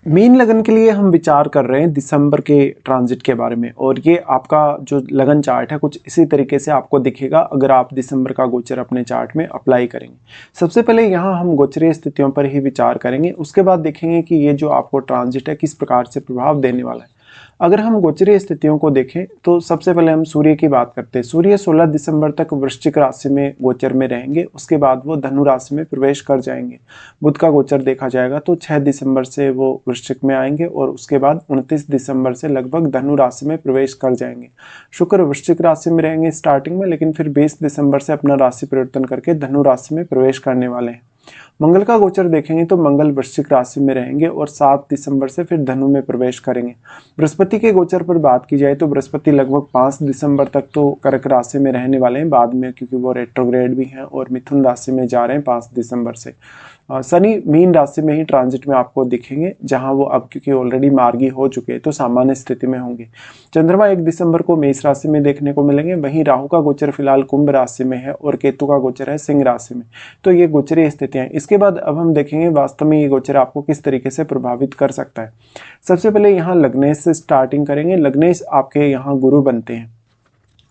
Mean लगन के लिए हम विचार कर रहे हैं दिसंबर के ट्रांजिट के बारे में, और ये आपका जो लगन चार्ट है कुछ इसी तरीके से आपको दिखेगा अगर आप दिसंबर का गोचर अपने चार्ट में अप्लाई करेंगे। सबसे पहले यहाँ हम गोचरीय स्थितियों पर ही विचार करेंगे, उसके बाद देखेंगे कि ये जो आपको ट्रांजिट है किस प्रकार से प्रभाव देने वाला है। अगर हम गोचरीय स्थितियों को देखें तो सबसे पहले हम सूर्य की बात करते हैं। सूर्य 16 दिसंबर तक वृश्चिक राशि में गोचर में रहेंगे, उसके बाद वो धनु राशि में प्रवेश कर जाएंगे। बुध का गोचर देखा जाएगा तो 6 दिसंबर से वो वृश्चिक में आएंगे और उसके बाद 29 दिसंबर से लगभग धनु राशि में प्रवेश कर जाएंगे। शुक्र वृश्चिक राशि में रहेंगे स्टार्टिंग में, लेकिन फिर 20 दिसंबर से अपना राशि परिवर्तन करके धनु राशि में प्रवेश करने वाले हैं। मंगल का गोचर देखेंगे तो मंगल वृश्चिक राशि में रहेंगे और 7 दिसंबर से फिर धनु में प्रवेश करेंगे। बृहस्पति के गोचर पर बात की जाए तो बृहस्पति लगभग 5 दिसंबर तक तो कर्क राशि में रहने वाले हैं बाद में, क्योंकि वो रेट्रोग्रेड भी हैं और मिथुन राशि में जा रहे हैं 5 दिसंबर से। शनि मीन राशि में ही ट्रांजिट में आपको दिखेंगे, जहां वो अब क्योंकि ऑलरेडी मार्गी हो चुके हैं तो सामान्य स्थिति में होंगे। चंद्रमा 1 दिसंबर को मेष राशि में देखने को मिलेंगे। वहीं राहु का गोचर फिलहाल कुंभ राशि में है और केतु का गोचर है सिंह राशि में। तो ये गोचरीय स्थितियां हैं। इसके बाद अब हम देखेंगे वास्तव में ये गोचर आपको किस तरीके से प्रभावित कर सकता है। सबसे पहले यहाँ लग्नेश से स्टार्टिंग करेंगे। लग्नेश आपके यहाँ गुरु बनते हैं।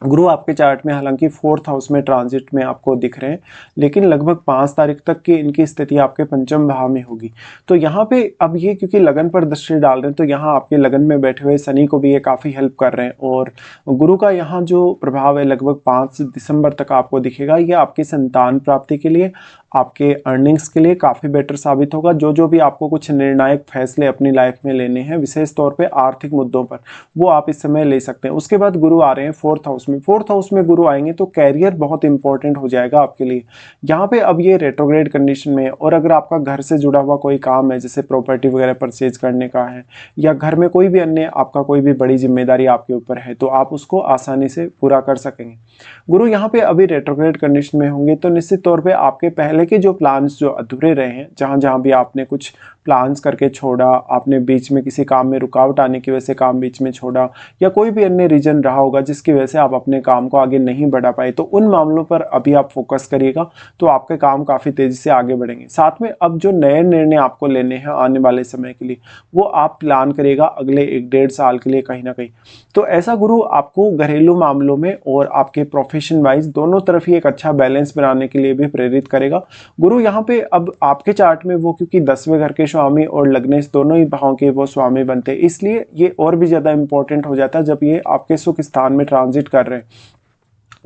गुरु आपके चार्ट में हालांकि 4th हाउस में ट्रांजिट में आपको दिख रहे हैं, लेकिन लगभग 5 तारीख तक की इनकी स्थिति आपके पंचम भाव में होगी। तो यहाँ पे अब ये क्योंकि लगन पर दृष्टि डाल रहे हैं तो यहाँ आपके लगन में बैठे हुए शनि को भी ये काफ़ी हेल्प कर रहे हैं, और गुरु का यहाँ जो प्रभाव है लगभग 5 दिसंबर तक आपको दिखेगा। ये आपकी संतान प्राप्ति के लिए, आपके अर्निंग्स के लिए काफ़ी बेटर साबित होगा। जो भी आपको कुछ निर्णायक फैसले अपनी लाइफ में लेने हैं, विशेष तौर पे आर्थिक मुद्दों पर, वो आप इस समय ले सकते हैं। उसके बाद गुरु आ रहे हैं 4th हाउस में। 4th हाउस में गुरु आएंगे तो कैरियर बहुत इंपॉर्टेंट हो जाएगा आपके लिए। यहाँ पे अब ये रेट्रोग्रेड कंडीशन में है, और अगर आपका घर से जुड़ा हुआ कोई काम है, जैसे प्रॉपर्टी वगैरह परचेज करने का है, या घर में कोई भी अन्य आपका कोई भी बड़ी जिम्मेदारी आपके ऊपर है, तो आप उसको आसानी से पूरा कर सकेंगे। गुरु यहाँ पे अभी रेट्रोग्रेड कंडीशन में होंगे तो निश्चित तौर पे आपके पहले के जो प्लान्स जो अधूरे रहे हैं, जहां जहां भी आपने कुछ प्लान्स करके छोड़ा, आपने बीच में किसी काम में रुकावट आने की वजह से काम बीच में छोड़ा, या कोई भी अन्य रीजन रहा होगा जिसकी वजह से आप अपने काम को आगे नहीं बढ़ा पाए, तो उन मामलों पर अभी आप फोकस करिएगा तो आपके काम काफ़ी तेज़ी से आगे बढ़ेंगे। साथ में अब जो नए निर्णय आपको लेने हैं आने वाले समय के लिए, वो आप प्लान करिएगा अगले 1-1.5 साल के लिए कहीं ना कहीं। तो ऐसा गुरु आपको घरेलू मामलों में और आपके प्रोफेशन वाइज दोनों तरफ ही एक अच्छा बैलेंस बनाने के लिए भी प्रेरित करेगा। गुरु यहाँ पे अब आपके चार्ट में वो क्योंकि 10वें घर के स्वामी और लग्नेश दोनों ही भावों के वो स्वामी बनते हैं, इसलिए ये और भी ज्यादा इंपॉर्टेंट हो जाता है जब ये आपके सुख स्थान में ट्रांजिट कर रहे हैं।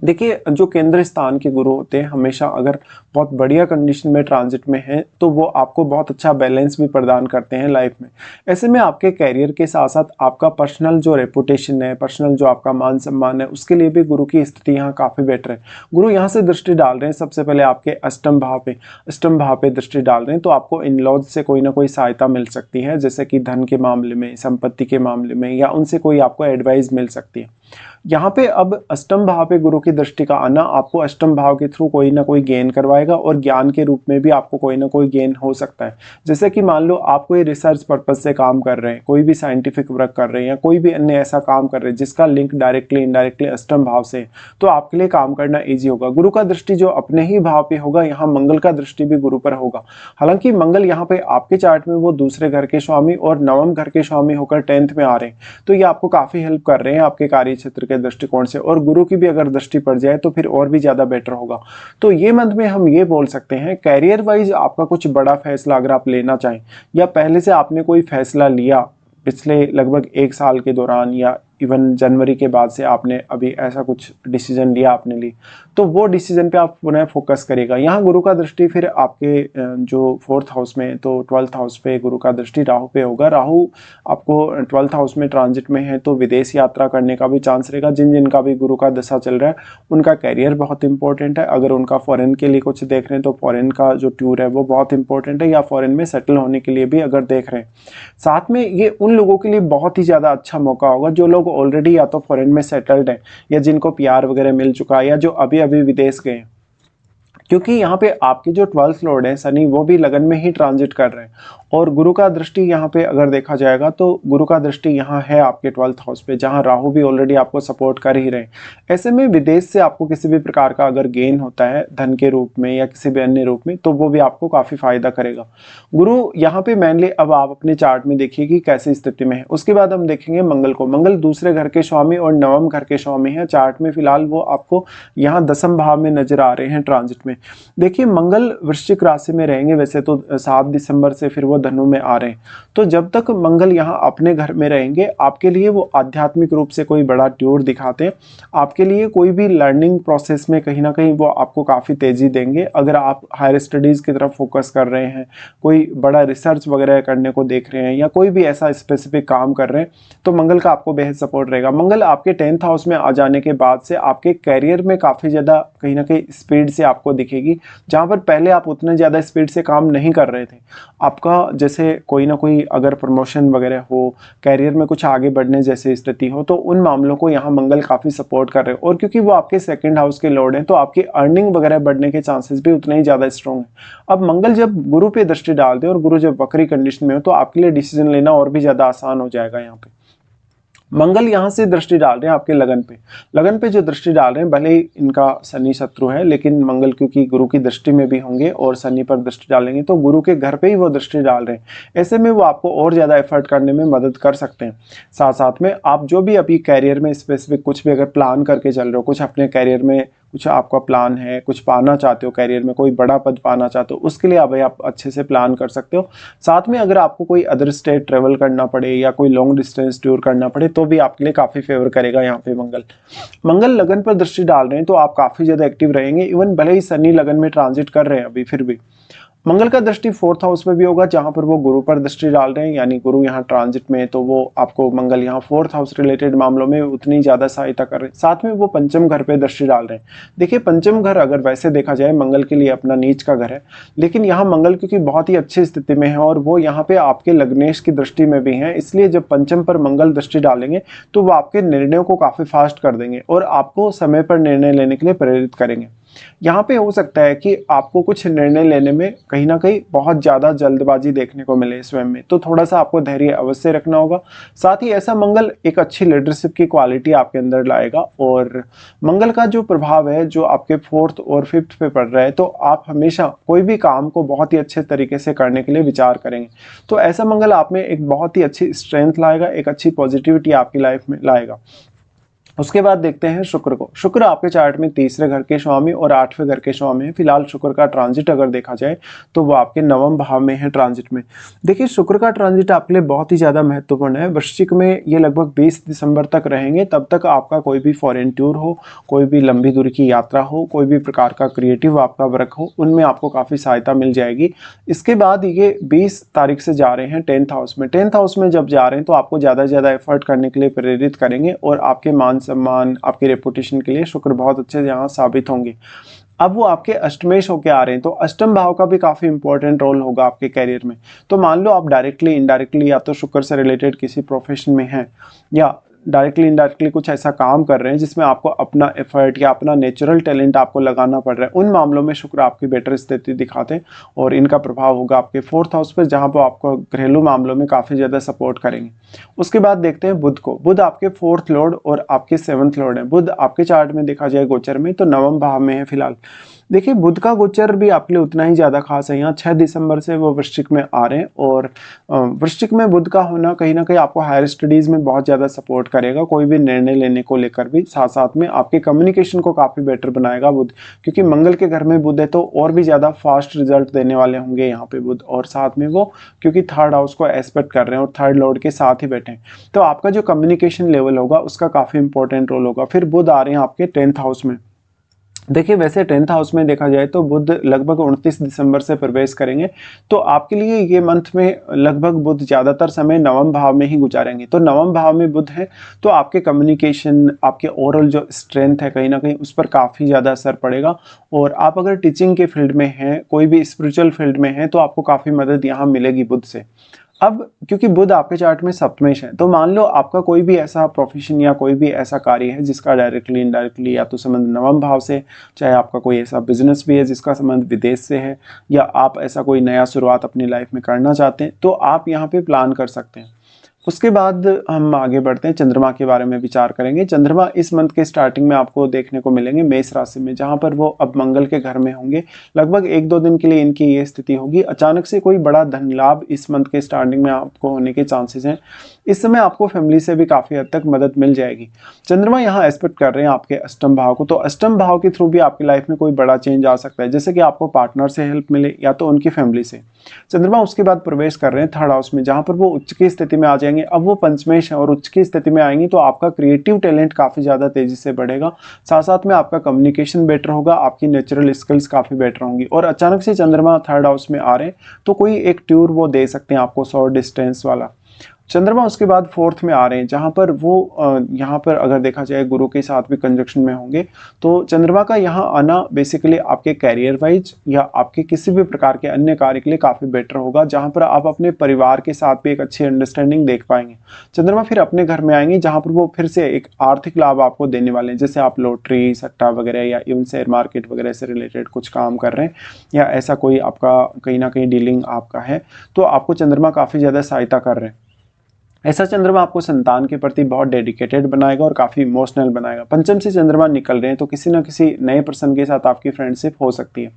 देखिए, जो केंद्र स्थान के गुरु होते हैं हमेशा अगर बहुत बढ़िया कंडीशन में ट्रांजिट में हैं तो वो आपको बहुत अच्छा बैलेंस भी प्रदान करते हैं लाइफ में। ऐसे में आपके कैरियर के साथ साथ आपका पर्सनल जो रेपुटेशन है, पर्सनल जो आपका मान सम्मान है, उसके लिए भी गुरु की स्थिति यहाँ काफ़ी बेटर है। गुरु यहाँ से दृष्टि डाल रहे हैं सबसे पहले आपके अष्टम भाव पे दृष्टि डाल रहे हैं, तो आपको इन लॉज से कोई ना कोई सहायता मिल सकती है, जैसे कि धन के मामले में, संपत्ति के मामले में, या उनसे कोई आपको एडवाइस मिल सकती है। यहाँ पे अब अष्टम भाव पे गुरु की दृष्टि का आना आपको अष्टम भाव के थ्रू कोई ना कोई गेन करवाएगा, और ज्ञान के रूप में भी आपको कोई ना कोई गेन हो सकता है। जैसे कि मान लो आप कोई रिसर्च पर्पज से काम कर रहे हैं, कोई भी साइंटिफिक वर्क कर रहे हैं, या कोई भी अन्य ऐसा काम कर रहे हैं जिसका लिंक डायरेक्टली इनडायरेक्टली अष्टम भाव से, तो आपके लिए काम करना ईजी होगा। गुरु का दृष्टि जो अपने ही भाव पे होगा, यहाँ मंगल का दृष्टि भी गुरु पर होगा। हालांकि मंगल यहाँ पे आपके चार्ट में वो दूसरे घर के स्वामी और नवम घर के स्वामी होकर 10th में आ रहे हैं, तो ये आपको काफी हेल्प कर रहे हैं आपके कार्य क्षेत्र के दृष्टिकोण से, और गुरु की भी अगर दृष्टि पड़ जाए तो फिर और भी ज्यादा बेटर होगा। तो ये मंथ में हम ये बोल सकते हैं कैरियर वाइज आपका कुछ बड़ा फैसला अगर आप लेना चाहें, या पहले से आपने कोई फैसला लिया पिछले लगभग 1 साल के दौरान, या इवन जनवरी के बाद से आपने अभी ऐसा कुछ डिसीजन लिया आपने ली, तो वो डिसीजन पे आप पुनः फोकस करिएगा। यहाँ गुरु का दृष्टि फिर आपके जो 4th हाउस में, तो 12th हाउस पे गुरु का दृष्टि राहु पे होगा। राहु आपको 12th हाउस में ट्रांजिट में है तो विदेश यात्रा करने का भी चांस रहेगा। जिनका भी गुरु का दशा चल रहा है उनका कैरियर बहुत इंपॉर्टेंट है। अगर उनका फॉरेन के लिए कुछ देख रहे हैं तो फॉरेन का जो टूर है वो बहुत इंपॉर्टेंट है, या फॉरेन में सेटल होने के लिए भी अगर देख रहे हैं। साथ में ये उन लोगों के लिए बहुत ही ज़्यादा अच्छा मौका होगा जो लोग ऑलरेडी या तो फॉरेन में सेटल्ड हैं, या जिनको पीआर वगैरह मिल चुका है, या जो अभी अभी विदेश गए हैं। क्योंकि यहाँ पे आपके जो 12th लॉर्ड है शनि, वो भी लगन में ही ट्रांजिट कर रहे हैं, और गुरु का दृष्टि यहाँ पे अगर देखा जाएगा तो गुरु का दृष्टि यहाँ है आपके 12th हाउस पे, जहाँ राहु भी ऑलरेडी आपको सपोर्ट कर ही रहे हैं। ऐसे में विदेश से आपको किसी भी प्रकार का अगर गेन होता है धन के रूप में या किसी भी अन्य रूप में, तो वो भी आपको काफी फायदा करेगा। गुरु यहाँ पे मेनली अब आप अपने चार्ट में देखिए कि कैसी स्थिति में है। उसके बाद हम देखेंगे मंगल को। मंगल दूसरे घर के स्वामी और नवम घर के स्वामी है चार्ट में। फिलहाल वो आपको यहाँ 10वें भाव में नजर आ रहे हैं ट्रांजिट में। देखिए मंगल वृश्चिक राशि में रहेंगे वैसे तो 7 दिसंबर से, फिर वो धनु में आ रहे हैं। तो जब तक मंगल यहाँ अपने घर में रहेंगे आपके लिए वो आध्यात्मिक रूप से कोई बड़ा टूर दिखाते हैं। आपके लिए कोई भी लर्निंग प्रोसेस में कहीं ना कहीं वो आपको काफ़ी तेजी देंगे। अगर आप हायर स्टडीज़ की तरफ फोकस कर रहे हैं, कोई बड़ा रिसर्च वगैरह करने को देख रहे हैं या कोई भी ऐसा स्पेसिफिक काम कर रहे हैं, तो मंगल का आपको बेहद सपोर्ट रहेगा। मंगल आपके 10th हाउस में आ जाने के बाद से आपके कैरियर में काफ़ी ज़्यादा कहीं ना कहीं स्पीड से आपको दिखेगी। जहाँ पर पहले आप उतने ज़्यादा स्पीड से काम नहीं कर रहे थे, आपका जैसे कोई ना कोई अगर प्रमोशन वगैरह हो, कैरियर में कुछ आगे बढ़ने जैसी स्थिति हो, तो उन मामलों को यहाँ मंगल काफ़ी सपोर्ट कर रहे हैं। और क्योंकि वो आपके 2nd हाउस के लॉर्ड हैं, तो आपकी अर्निंग वगैरह बढ़ने के चांसेस भी उतने ही ज़्यादा स्ट्रॉन्ग हैं। अब मंगल जब गुरु पे दृष्टि डालते हैं और गुरु जब वक्री कंडीशन में हो, तो आपके लिए डिसीजन लेना और भी ज़्यादा आसान हो जाएगा। यहाँ पे मंगल यहाँ से दृष्टि डाल रहे हैं आपके लगन पे। लगन पे जो दृष्टि डाल रहे हैं, भले ही इनका शनि शत्रु है, लेकिन मंगल क्योंकि गुरु की दृष्टि में भी होंगे और शनि पर दृष्टि डालेंगे, तो गुरु के घर पे ही वो दृष्टि डाल रहे हैं। ऐसे में वो आपको और ज़्यादा एफर्ट करने में मदद कर सकते हैं। साथ साथ में आप जो भी अभी कैरियर में स्पेसिफिक कुछ भी अगर प्लान करके चल रहे हो, कुछ अपने कैरियर में कुछ आपका प्लान है, कुछ पाना चाहते हो कैरियर में, कोई बड़ा पद पाना चाहते हो, उसके लिए अब आप अच्छे से प्लान कर सकते हो। साथ में अगर आपको कोई अदर स्टेट ट्रेवल करना पड़े या कोई लॉन्ग डिस्टेंस टूर करना पड़े, तो भी आपके लिए काफ़ी फेवर करेगा यहाँ पे मंगल। मंगल लगन पर दृष्टि डाल रहे हैं तो आप काफ़ी ज़्यादा एक्टिव रहेंगे। इवन भले ही शनि लगन में ट्रांजिट कर रहे हैं अभी, फिर भी मंगल का दृष्टि 4th हाउस में भी होगा, जहां पर वो गुरु पर दृष्टि डाल रहे हैं। यानी गुरु यहाँ ट्रांजिट में है, तो वो आपको मंगल यहाँ 4th हाउस रिलेटेड मामलों में उतनी ज्यादा सहायता कर रहे हैं। साथ में वो पंचम घर पे दृष्टि डाल रहे हैं। देखिए पंचम घर अगर वैसे देखा जाए मंगल के लिए अपना नीच का घर है, लेकिन यहाँ मंगल क्योंकि बहुत ही अच्छी स्थिति में है और वो यहाँ पे आपके लग्नेश की दृष्टि में भी है, इसलिए जब पंचम पर मंगल दृष्टि डालेंगे तो वो आपके निर्णयों को काफी फास्ट कर देंगे और आपको समय पर निर्णय लेने के लिए प्रेरित करेंगे। यहाँ पे हो सकता है कि आपको कुछ निर्णय लेने में कहीं ना कहीं बहुत ज़्यादा जल्दबाजी देखने को मिले स्वयं में, तो थोड़ा सा आपको धैर्य अवश्य रखना होगा। साथ ही ऐसा मंगल एक अच्छी लीडरशिप की क्वालिटी आपके अंदर लाएगा। और मंगल का जो प्रभाव है जो आपके 4th और 5th पे पड़ रहा है, तो आप हमेशा कोई भी काम को बहुत ही अच्छे तरीके से करने के लिए विचार करेंगे। तो ऐसा मंगल आप में एक बहुत ही अच्छी स्ट्रेंथ लाएगा, एक अच्छी पॉजिटिविटी आपकी लाइफ में लाएगा। उसके बाद देखते हैं शुक्र को। शुक्र आपके चार्ट में 3रे घर के स्वामी और 8वें घर के स्वामी है। फिलहाल शुक्र का ट्रांजिट अगर देखा जाए तो वो आपके 9वें भाव में है ट्रांजिट में। देखिए शुक्र का ट्रांजिट आपके लिए बहुत ही ज़्यादा महत्वपूर्ण है। वृश्चिक में ये लगभग 20 दिसंबर तक रहेंगे। तब तक आपका कोई भी फॉरेन टूर हो, कोई भी लंबी दूरी की यात्रा हो, कोई भी प्रकार का क्रिएटिव आपका वर्क हो, उनमें आपको काफ़ी सहायता मिल जाएगी। इसके बाद ये 20 तारीख से जा रहे हैं 10th हाउस में। 10th हाउस में जब जा रहे हैं तो आपको ज़्यादा से ज़्यादा एफर्ट करने के लिए प्रेरित करेंगे और आपके मान सम्मान, आपके रेपुटेशन के लिए शुक्र बहुत अच्छे यहाँ साबित होंगे। अब वो आपके अष्टमेश होके आ रहे हैं, तो अष्टम भाव का भी काफी इंपॉर्टेंट रोल होगा आपके कैरियर में। तो मान लो आप डायरेक्टली इनडायरेक्टली या तो शुक्र से रिलेटेड किसी प्रोफेशन में हैं या डायरेक्टली इनडायरेक्टली कुछ ऐसा काम कर रहे हैं जिसमें आपको अपना एफर्ट या अपना नेचुरल टैलेंट आपको लगाना पड़ रहा है, उन मामलों में शुक्र आपकी बेटर स्थिति दिखाते हैं और इनका प्रभाव होगा आपके 4th हाउस पर, जहां पर आपको घरेलू मामलों में काफ़ी ज़्यादा सपोर्ट करेंगे। उसके बाद देखते हैं बुध को। बुध आपके 4th लॉर्ड और आपके 7th लॉर्ड है। बुध आपके चार्ट में देखा जाए गोचर में तो 9वें भाव में है फिलहाल। देखिए बुध का गोचर भी आपके लिए उतना ही ज़्यादा खास है। यहाँ 6 दिसंबर से वो वृश्चिक में आ रहे हैं और वृश्चिक में बुध का होना कहीं ना कहीं आपको हायर स्टडीज़ में बहुत ज़्यादा सपोर्ट करेगा, कोई भी निर्णय लेने को लेकर भी। साथ साथ में आपके कम्युनिकेशन को काफ़ी बेटर बनाएगा बुध, क्योंकि मंगल के घर में बुध है तो और भी ज़्यादा फास्ट रिजल्ट देने वाले होंगे यहाँ पे बुध। और साथ में वो क्योंकि 3rd हाउस को एस्पेक्ट कर रहे हैं और 3rd लॉर्ड के साथ ही बैठे हैं, तो आपका जो कम्युनिकेशन लेवल होगा उसका काफ़ी इंपॉर्टेंट रोल होगा। फिर बुध आ रहे हैं आपके 10th हाउस में। देखिए वैसे 10th हाउस में देखा जाए तो बुध लगभग 29 दिसंबर से प्रवेश करेंगे, तो आपके लिए ये मंथ में लगभग बुध ज़्यादातर समय 9वें भाव में ही गुजारेंगे। तो 9वें भाव में बुध है तो आपके कम्युनिकेशन, आपके ओरल जो स्ट्रेंथ है कहीं ना कहीं उस पर काफ़ी ज़्यादा असर पड़ेगा। और आप अगर टीचिंग के फील्ड में हैं, कोई भी स्पिरिचुअल फील्ड में हैं, तो आपको काफ़ी मदद यहाँ मिलेगी बुध से। अब क्योंकि बुध आपके चार्ट में सप्तमेश है, तो मान लो आपका कोई भी ऐसा प्रोफेशन या कोई भी ऐसा कार्य है जिसका डायरेक्टली इनडायरेक्टली या तो संबंध नवम भाव से, चाहे आपका कोई ऐसा बिजनेस भी है जिसका संबंध विदेश से है, या आप ऐसा कोई नया शुरुआत अपनी लाइफ में करना चाहते हैं, तो आप यहाँ पे प्लान कर सकते हैं। उसके बाद हम आगे बढ़ते हैं, चंद्रमा के बारे में विचार करेंगे। चंद्रमा इस मंथ के स्टार्टिंग में आपको देखने को मिलेंगे मेष राशि में, जहां पर वो अब मंगल के घर में होंगे। लगभग 1-2 दिन के लिए इनकी ये स्थिति होगी। अचानक से कोई बड़ा धन लाभ इस मंथ के स्टार्टिंग में आपको होने के चांसेस हैं। इस समय आपको फैमिली से भी काफी हद तक मदद मिल जाएगी। चंद्रमा यहाँ एस्पेक्ट कर रहे हैं आपके अष्टम भाव को, तो अष्टम भाव के थ्रू भी आपकी लाइफ में कोई बड़ा चेंज आ सकता है, जैसे कि आपको पार्टनर से हेल्प मिले या तो उनकी फैमिली से। चंद्रमा उसके बाद प्रवेश कर रहे हैं थर्ड हाउस में, जहां पर वो उच्च की स्थिति में आ जाएंगे। अब वो पंचमेश है और उच्च की स्थिति में आएंगी, तो आपका क्रिएटिव टैलेंट काफी ज्यादा तेजी से बढ़ेगा। साथ साथ में आपका कम्युनिकेशन बेटर होगा, आपकी नेचुरल स्किल्स काफी बेटर होंगी। और अचानक से चंद्रमा थर्ड हाउस में आ रहे हैं, तो कोई एक टूर वो दे सकते हैं आपको शॉर्ट डिस्टेंस वाला। चंद्रमा उसके बाद फोर्थ में आ रहे हैं, जहां पर वो यहाँ पर अगर देखा जाए गुरु के साथ भी कंजक्शन में होंगे, तो चंद्रमा का यहाँ आना बेसिकली आपके कैरियर वाइज या आपके किसी भी प्रकार के अन्य कार्य के लिए काफ़ी बेटर होगा, जहां पर आप अपने परिवार के साथ भी एक अच्छी अंडरस्टैंडिंग देख पाएंगे। चंद्रमा फिर अपने घर में आएंगे, जहां पर वो फिर से एक आर्थिक लाभ आपको देने वाले हैं, जैसे आप लॉटरी सट्टा वगैरह या इवन शेयर मार्केट वगैरह से रिलेटेड कुछ काम कर रहे हैं, या ऐसा कोई आपका कहीं ना कहीं डीलिंग आपका है, तो आपको चंद्रमा काफ़ी ज़्यादा सहायता कर रहे हैं। ऐसा चंद्रमा आपको संतान के प्रति बहुत डेडिकेटेड बनाएगा और काफ़ी इमोशनल बनाएगा। पंचम से चंद्रमा निकल रहे हैं, तो किसी न किसी नए पर्सन के साथ आपकी फ्रेंडशिप हो सकती है।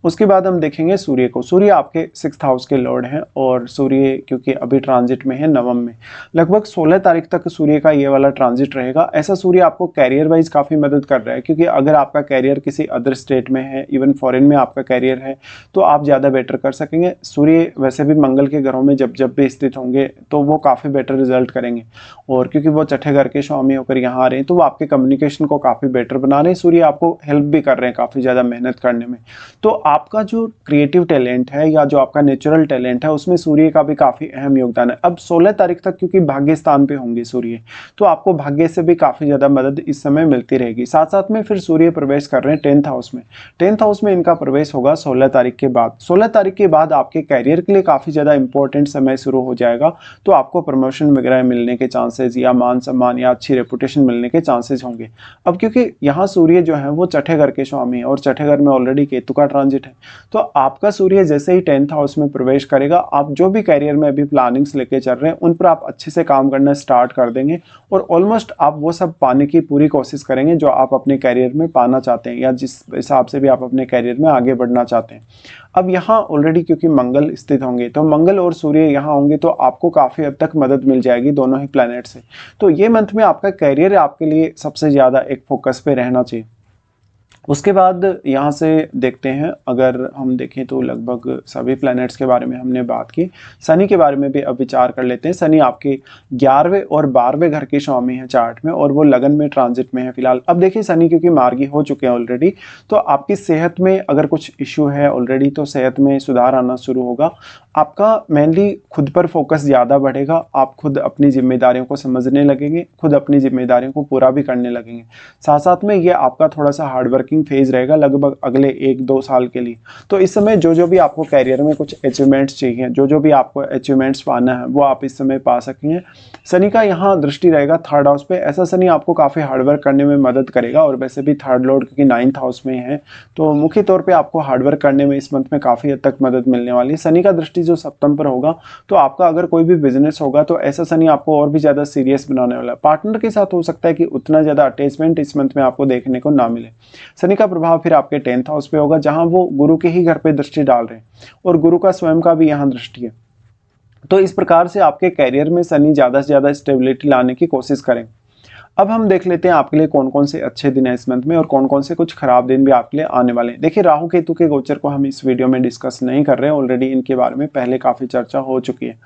उसके बाद हम देखेंगे सूर्य को। सूर्य आपके 6th हाउस के लॉर्ड हैं, और सूर्य क्योंकि अभी ट्रांजिट में है नवम में, लगभग 16 तारीख तक सूर्य का ये वाला ट्रांजिट रहेगा। ऐसा सूर्य आपको कैरियर वाइज काफ़ी मदद कर रहा है, क्योंकि अगर आपका कैरियर किसी अदर स्टेट में है, इवन फॉरेन में आपका कैरियर है, तो आप ज़्यादा बेटर कर सकेंगे। सूर्य वैसे भी मंगल के घरों में जब जब भी स्थित होंगे, तो वो काफ़ी बेटर रिजल्ट करेंगे। और क्योंकि वो छठे घर के स्वामी होकर यहाँ आ रहे हैं, तो वो आपके कम्युनिकेशन को काफ़ी बेटर बना रहे हैं। सूर्य आपको हेल्प भी कर रहे हैं काफ़ी ज़्यादा मेहनत करने में। तो आपका जो क्रिएटिव टैलेंट है या जो आपका नेचुरल टैलेंट है, उसमें सूर्य का भी काफ़ी अहम योगदान है। अब 16 तारीख तक क्योंकि भाग्य स्थान पे होंगे सूर्य, तो आपको भाग्य से भी काफ़ी ज़्यादा मदद इस समय मिलती रहेगी। साथ साथ में फिर सूर्य प्रवेश कर रहे हैं 10th हाउस में। 10th हाउस में इनका प्रवेश होगा 16 तारीख के बाद। 16 तारीख के बाद आपके कैरियर के लिए काफ़ी ज़्यादा इंपॉर्टेंट समय शुरू हो जाएगा, तो आपको प्रमोशन वगैरह मिलने के चांसेस या मान सम्मान या अच्छी रेपुटेशन मिलने के चांसेस होंगे। अब क्योंकि यहाँ सूर्य जो है वो छठे घर के स्वामी है, और छठे घर में ऑलरेडी केतु का ट्रांजिट है, तो आपका सूर्य जैसे ही 10th हाउस में प्रवेश करेगा, आप जो भी कैरियर में अभी प्लानिंग्स लेके चल रहे हैं, उन पर आप अच्छे से काम करना स्टार्ट कर देंगे, और ऑलमोस्ट आप वो सब पाने की पूरी कोशिश करेंगे जो आप अपने कैरियर में पाना चाहते हैं, या जिस हिसाब से भी आप अपने कैरियर में आगे बढ़ना चाहते हैं। अब यहाँ ऑलरेडी क्योंकि मंगल स्थित होंगे, तो मंगल और सूर्य यहाँ होंगे, तो आपको काफ़ी हद तक मदद मिल जाएगी दोनों ही प्लैनेट से। तो ये मंथ में आपका कैरियर आपके लिए सबसे ज़्यादा एक फोकस पे रहना चाहिए। उसके बाद यहाँ से देखते हैं, अगर हम देखें तो लगभग सभी प्लैनेट्स के बारे में हमने बात की। शनि के बारे में भी अब विचार कर लेते हैं। शनि आपके 11वें और 12वें घर के स्वामी है चार्ट में, और वो लगन में ट्रांजिट में है फिलहाल। अब देखिए शनि क्योंकि मार्गी हो चुके हैं ऑलरेडी, तो आपकी सेहत में अगर कुछ इश्यू है ऑलरेडी, तो सेहत में सुधार आना शुरू होगा। आपका मेनली खुद पर फोकस ज़्यादा बढ़ेगा, आप खुद अपनी जिम्मेदारियों को समझने लगेंगे, खुद अपनी जिम्मेदारियों को पूरा भी करने लगेंगे। साथ साथ में ये आपका थोड़ा सा हार्डवर्किंग फेज रहेगा लगभग अगले 1-2 साल के लिए। तो इस समय जो भी आपको कैरियर में कुछ अचीवमेंट्स चाहिए, जो भी आपको अचीवमेंट्स पाना है, वो आप इस समय पा सकेंगे। शनि का यहाँ दृष्टि रहेगा 3rd हाउस पे। ऐसा शनि आपको काफ़ी हार्डवर्क करने में मदद करेगा, और वैसे भी 3rd लॉर्ड क्योंकि 9th हाउस में है, तो मुख्य तौर पर आपको हार्डवर्क करने में इस मंथ में काफ़ी हद तक मदद मिलने वाली है। शनि का दृष्टि जो सप्तम पर होगा, तो आपका अगर कोई भी बिजनेस होगा, तो ऐसा शनि आपको और भी ज़्यादा सीरियस बनाने वाला है। पार्टनर के साथ हो सकता है कि उतना ज़्यादा अटैचमेंट इस मंथ में आपको देखने को ना मिले। शनि का प्रभाव फिर आपके 10th हाउस पे होगा, जहां वो गुरु के ही घर पे दृष्टि डाल रहे हैं, और गुरु का स्वयं का भी यहाँ दृष्टि है। तो इस प्रकार से आपके कैरियर में शनि ज़्यादा से ज़्यादा स्टेबिलिटी लाने की कोशिश करें। अब हम देख लेते हैं आपके लिए कौन कौन से अच्छे दिन है इस मंथ में, और कौन कौन से कुछ खराब दिन भी आपके लिए आने वाले हैं। देखिए राहु केतु के गोचर को हम इस वीडियो में डिस्कस नहीं कर रहे हैं, ऑलरेडी इनके बारे में पहले काफ़ी चर्चा हो चुकी है।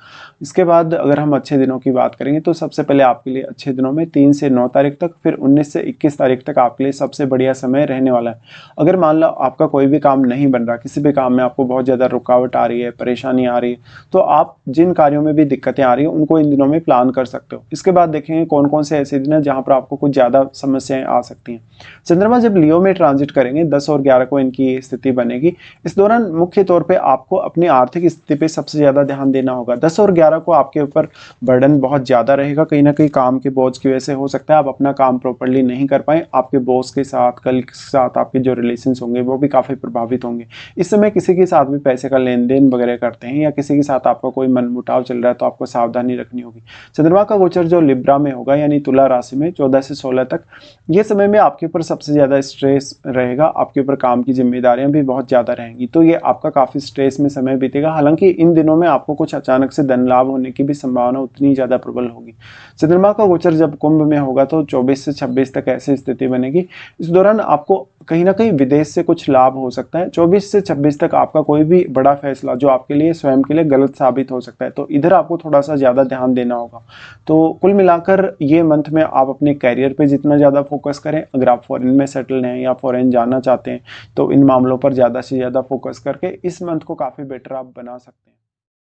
इसके बाद अगर हम अच्छे दिनों की बात करेंगे, तो सबसे पहले आपके लिए अच्छे दिनों में 3 से 9 तारीख तक, फिर 19 से 21 तारीख तक आपके लिए सबसे बढ़िया समय रहने वाला है। अगर मान लो आपका कोई भी काम नहीं बन रहा, किसी भी काम में आपको बहुत ज़्यादा रुकावट आ रही है, परेशानी आ रही है, तो आप जिन कार्यों में भी दिक्कतें आ रही है, उनको इन दिनों में प्लान कर सकते हो। इसके बाद देखेंगे कौन कौन से ऐसे दिन है जहाँ यहाँ पर आपको कुछ ज़्यादा समस्याएं आ सकती हैं। चंद्रमा जब लियो में ट्रांजिट करेंगे 10 और 11 को इनकी स्थिति बनेगी। इस दौरान मुख्य तौर पे आपको अपनी आर्थिक स्थिति पे सबसे ज़्यादा ध्यान देना होगा। 10 और 11 को आपके ऊपर बर्डन बहुत ज़्यादा रहेगा, कहीं ना कहीं काम के बोझ की वजह से हो सकता है आप अपना काम प्रॉपरली नहीं कर पाए, आपके बॉस के साथ, कल के साथ आपके जो रिलेशन होंगे वो भी काफ़ी प्रभावित होंगे। इस समय किसी के साथ भी पैसे का लेन देन वगैरह करते हैं या किसी के साथ आपका कोई मनमुटाव चल रहा है तो आपको सावधानी रखनी होगी। चंद्रमा का गोचर जो लिब्रा में होगा यानी तुला राशि में 14 से 16 तक, ये समय में आपके ऊपर सबसे ज़्यादा स्ट्रेस रहेगा, आपके ऊपर काम की जिम्मेदारियां भी बहुत ज़्यादा रहेंगी, तो ये आपका काफ़ी स्ट्रेस में समय बीतेगा। हालांकि इन दिनों में आपको कुछ अचानक से धन लाभ होने की भी संभावना उतनी ज़्यादा प्रबल होगी। चंद्रमा का गोचर जब कुंभ में होगा तो 24 से 26 तक ऐसी स्थिति बनेगी। इस दौरान आपको कहीं ना कहीं विदेश से कुछ लाभ हो सकता है। 24 से 26 तक आपका कोई भी बड़ा फैसला जो आपके लिए स्वयं के लिए गलत साबित हो सकता है, तो इधर आपको थोड़ा सा ज़्यादा ध्यान देना होगा। तो कुल मिलाकर ये मंथ में आप अपने कैरियर पे जितना ज़्यादा फोकस करें, अगर आप फॉरेन में सेटल हैं या फॉरेन जाना चाहते हैं तो इन मामलों पर ज़्यादा से ज़्यादा फोकस करके इस मंथ को काफ़ी बेटर आप बना सकते हैं।